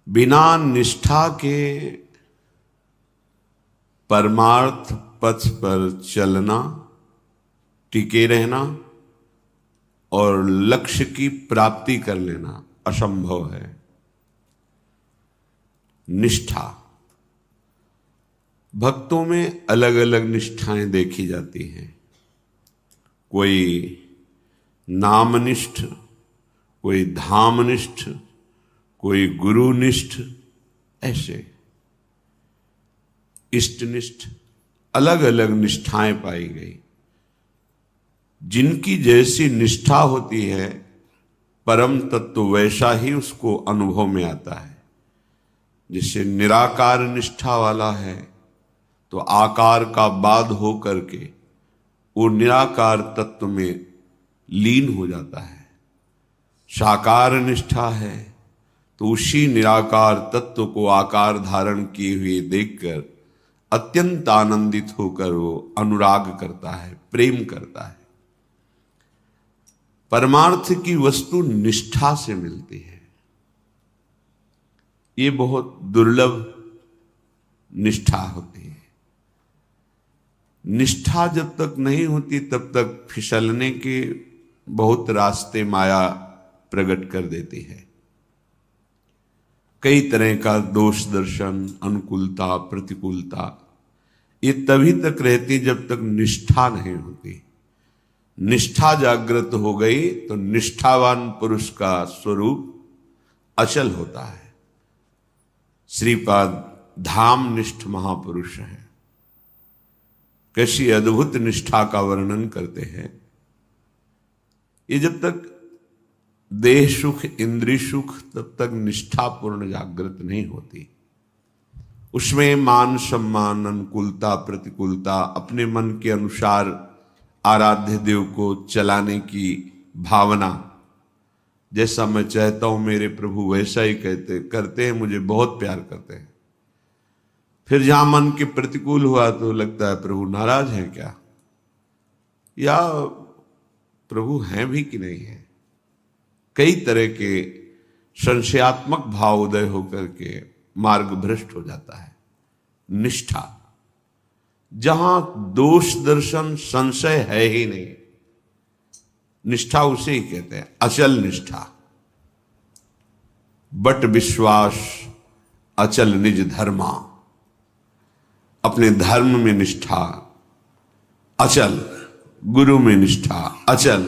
बिना निष्ठा के परमार्थ पथ पर चलना, टिके रहना और लक्ष्य की प्राप्ति कर लेना असंभव है। निष्ठा, भक्तों में अलग अलग निष्ठाएं देखी जाती हैं। कोई नामनिष्ठ, कोई धामनिष्ठ, कोई गुरुनिष्ठ, ऐसे इष्टनिष्ठ अलग अलग निष्ठाएं पाई गई। जिनकी जैसी निष्ठा होती है परम तत्व वैसा ही उसको अनुभव में आता है। जिससे निराकार निष्ठा वाला है तो आकार का बाद हो करके वो निराकार तत्व में लीन हो जाता है। साकार निष्ठा है तो उसी निराकार तत्व को आकार धारण किए हुए देखकर अत्यंत आनंदित होकर वो अनुराग करता है, प्रेम करता है। परमार्थ की वस्तु निष्ठा से मिलती है। ये बहुत दुर्लभ निष्ठा होती है। निष्ठा जब तक नहीं होती तब तक फिसलने के बहुत रास्ते माया प्रकट कर देती है। कई तरह का दोष दर्शन, अनुकूलता, प्रतिकूलता, ये तभी तक रहती जब तक निष्ठा नहीं होती। निष्ठा जागृत हो गई तो निष्ठावान पुरुष का स्वरूप अचल होता है। श्रीपाद धामनिष्ठ महापुरुष है। कैसी अद्भुत निष्ठा का वर्णन करते हैं। ये जब तक देह सुख, इंद्रिय सुख, तब तक निष्ठा पूर्ण जागृत नहीं होती। उसमें मान सम्मान, अनुकूलता, प्रतिकूलता, अपने मन के अनुसार आराध्य देव को चलाने की भावना, जैसा मैं चाहता हूं मेरे प्रभु वैसा ही करते हैं, मुझे बहुत प्यार करते हैं। फिर जहां मन के प्रतिकूल हुआ तो लगता है प्रभु नाराज हैं क्या, या प्रभु हैं भी कि नहीं है। कई तरह के संशयात्मक भाव उदय होकर के मार्ग भ्रष्ट हो जाता है। निष्ठा, जहां दोष दर्शन संशय है ही नहीं, निष्ठा उसे ही कहते हैं अचल निष्ठा। बट विश्वास अचल निज धर्मा, अपने धर्म में निष्ठा अचल, गुरु में निष्ठा अचल,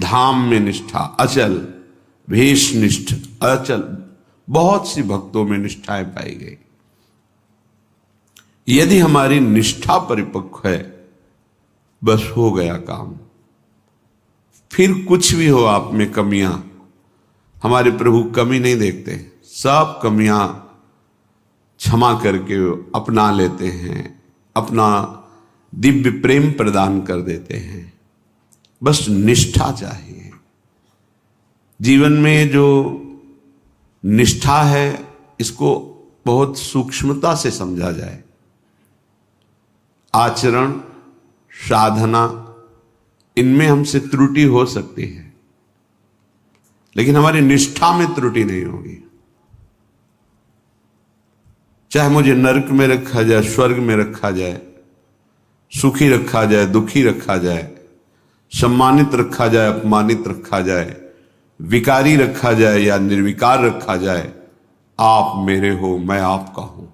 धाम में निष्ठा अचल, भेष निष्ठ अचल। बहुत सी भक्तों में निष्ठाएं पाई गई। यदि हमारी निष्ठा परिपक्व है, बस हो गया काम। फिर कुछ भी हो आप में कमियां, हमारे प्रभु कमी नहीं देखते, सब कमियां क्षमा करके अपना लेते हैं, अपना दिव्य प्रेम प्रदान कर देते हैं। बस निष्ठा चाहिए। जीवन में जो निष्ठा है इसको बहुत सूक्ष्मता से समझा जाए। आचरण, साधना, इनमें हमसे त्रुटि हो सकती है, लेकिन हमारी निष्ठा में त्रुटि नहीं होगी। चाहे मुझे नरक में रखा जाए, स्वर्ग में रखा जाए, सुखी रखा जाए, दुखी रखा जाए, सम्मानित रखा जाए, अपमानित रखा जाए, विकारी रखा जाए या निर्विकार रखा जाए, आप मेरे हो, मैं आपका हूं,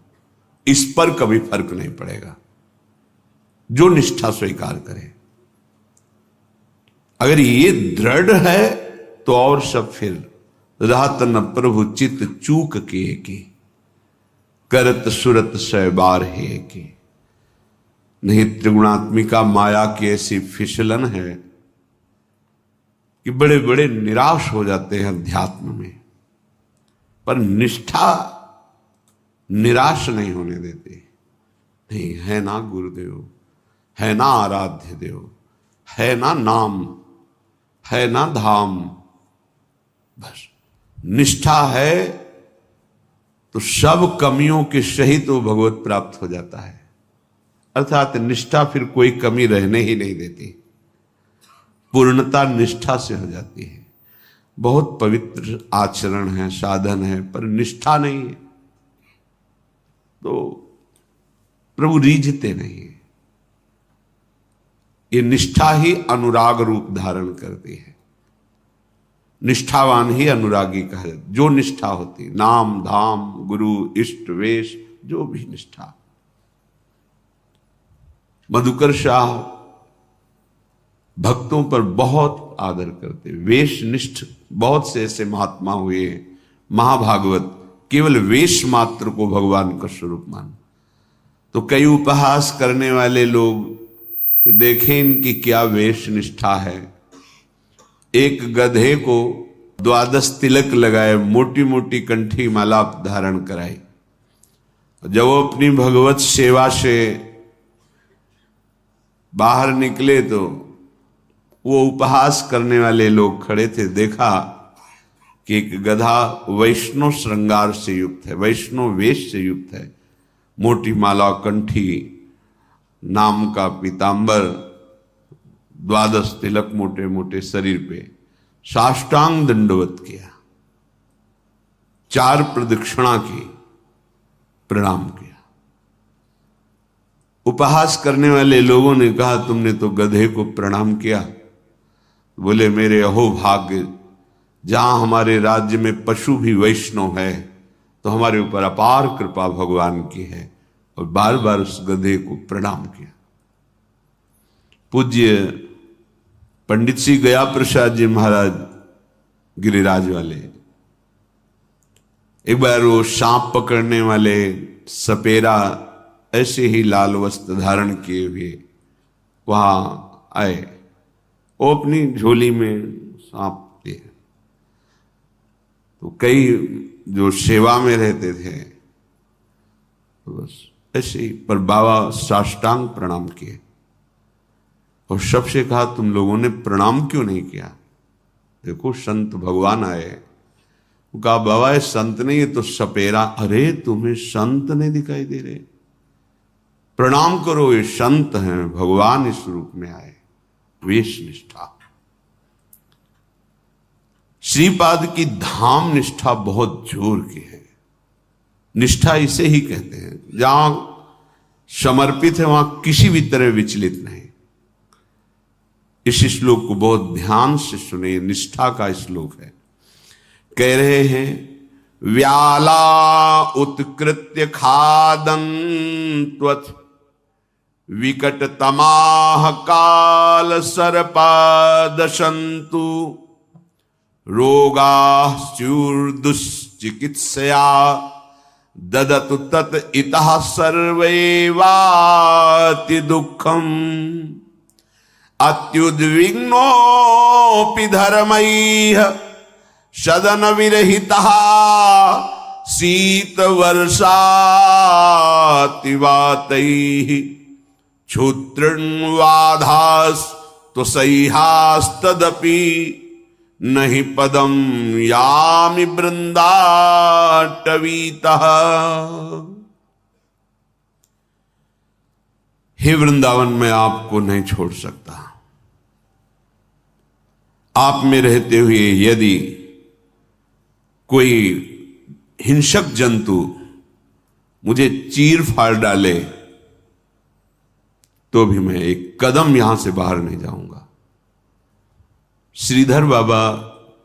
इस पर कभी फर्क नहीं पड़ेगा। जो निष्ठा स्वीकार करे, अगर ये दृढ़ है तो और सब फिर रहत न प्रभु चित चूक किए की, करत सुरत सै बार है की। नहीं, त्रिगुणात्मिका माया की ऐसी फिसलन है कि बड़े बड़े निराश हो जाते हैं अध्यात्म में। पर निष्ठा निराश नहीं होने देती। नहीं, है ना गुरुदेव, है ना आराध्य देव, है ना नाम, है ना धाम, बस निष्ठा है तो सब कमियों के सहित वो भगवत प्राप्त हो जाता है। अर्थात निष्ठा फिर कोई कमी रहने ही नहीं देती, पूर्णता निष्ठा से हो जाती है। बहुत पवित्र आचरण है, साधन है, पर निष्ठा नहीं है तो प्रभु रीझते नहीं है। ये निष्ठा ही अनुराग रूप धारण करती है। निष्ठावान ही अनुरागी कहा जाता, जो निष्ठा होती, नाम धाम गुरु इष्ट वेश, जो भी निष्ठा। मधुकर शाह भक्तों पर बहुत आदर करते, वेशनिष्ठ बहुत से ऐसे महात्मा हुए, महाभागवत केवल वेश मात्र को भगवान का स्वरूप मान। तो कई उपहास करने वाले लोग देखें इनकी क्या वेश निष्ठा है। एक गधे को 12 तिलक लगाए, मोटी मोटी कंठी माला धारण कराई, जब वो अपनी भगवत सेवा से बाहर निकले तो वो उपहास करने वाले लोग खड़े थे। देखा कि एक गधा वैष्णव श्रृंगार से युक्त है, वैष्णव वेश से युक्त है, मोटी माला कंठी, नाम का पीतांबर, 12 तिलक मोटे मोटे शरीर पे, साष्टांग दंडवत किया, 4 प्रदक्षिणा की, प्रणाम किया। उपहास करने वाले लोगों ने कहा तुमने तो गधे को प्रणाम किया। बोले मेरे अहोभाग्य, जहां हमारे राज्य में पशु भी वैष्णव है तो हमारे ऊपर अपार कृपा भगवान की है। और बार बार उस गधे को प्रणाम किया। पूज्य पंडित श्री गया प्रसाद जी महाराज गिरिराज वाले, एक बार वो सांप पकड़ने वाले सपेरा ऐसे ही लाल वस्त्र धारण किए हुए वहां आए, वो अपनी झोली में सांप थे। तो कई जो सेवा में रहते थे तो बस ऐसे ही, पर बाबा साष्टांग प्रणाम किए और सबसे कहा तुम लोगों ने प्रणाम क्यों नहीं किया? देखो संत भगवान आए। कहा बाबा ये संत नहीं, ये तो सपेरा। अरे तुम्हें संत नहीं दिखाई दे रहे? प्रणाम करो, ये संत हैं, भगवान इस रूप में आए। वेश निष्ठा, श्रीपाद की धाम निष्ठा बहुत जोर की है। निष्ठा इसे ही कहते हैं, जहां समर्पित है वहां किसी भी तरह विचलित नहीं। इस श्लोक को बहुत ध्यान से सुने, निष्ठा का श्लोक है। कह रहे हैं व्याला उत्कृत्य खादन त्वत् विकट तमाह काल सर्पादशंतु रोगाः स्युर्दुश्चिकित्सया ददतु तत् इतः सर्वैवाति दुःखम् अत्युद्विग्नोऽपि धर्मैः सदन विरहितः शीतवर्षातिवातैः क्षुत्रिण्वाधास्तुसह्यास्तदपि नहि पदम यामि वृंदाटवीतः। हे वृंदावन में आपको नहीं छोड़ सकता। आप में रहते हुए यदि कोई हिंसक जंतु मुझे चीर फाड़ डाले तो भी मैं एक कदम यहां से बाहर नहीं जाऊंगा। श्रीधर बाबा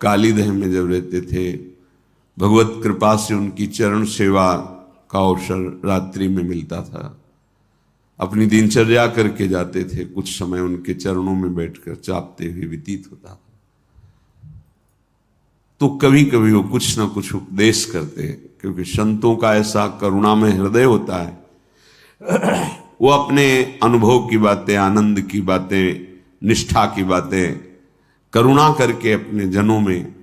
कालीदह में जब रहते थे, भगवत कृपा से उनकी चरण सेवा का अवसर रात्रि में मिलता था। अपनी दिनचर्या करके जाते थे, कुछ समय उनके चरणों में बैठकर चापते हुए व्यतीत होता था। तो कभी कभी वो कुछ ना कुछ उपदेश करते, क्योंकि संतों का ऐसा करुणामय हृदय होता है, वो अपने अनुभव की बातें, आनंद की बातें, निष्ठा की बातें करुणा करके अपने जनों में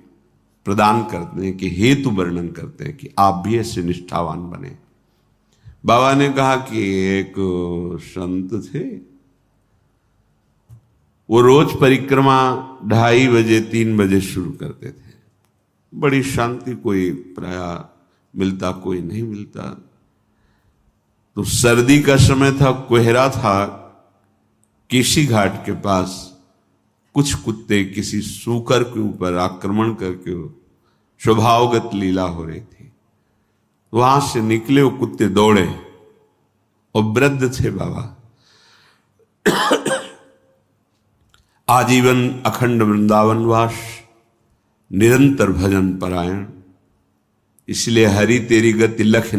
प्रदान करते हैं, कि हेतु वर्णन करते हैं कि आप भी ऐसे निष्ठावान बने। बाबा ने कहा कि एक संत थे, वो रोज परिक्रमा 2:30 बजे 3 बजे शुरू करते थे। बड़ी शांति, कोई प्राय मिलता कोई नहीं मिलता। तो सर्दी का समय था, कोहरा था, केशी घाट के पास कुछ कुत्ते किसी सूकर के ऊपर आक्रमण करके स्वभावगत लीला हो रही थी। वहां से निकले वो कुत्ते दौड़े और वृद्ध थे बाबा, आजीवन अखंड वृंदावनवास, निरंतर भजन परायण, इसलिए हरि तेरी गति लख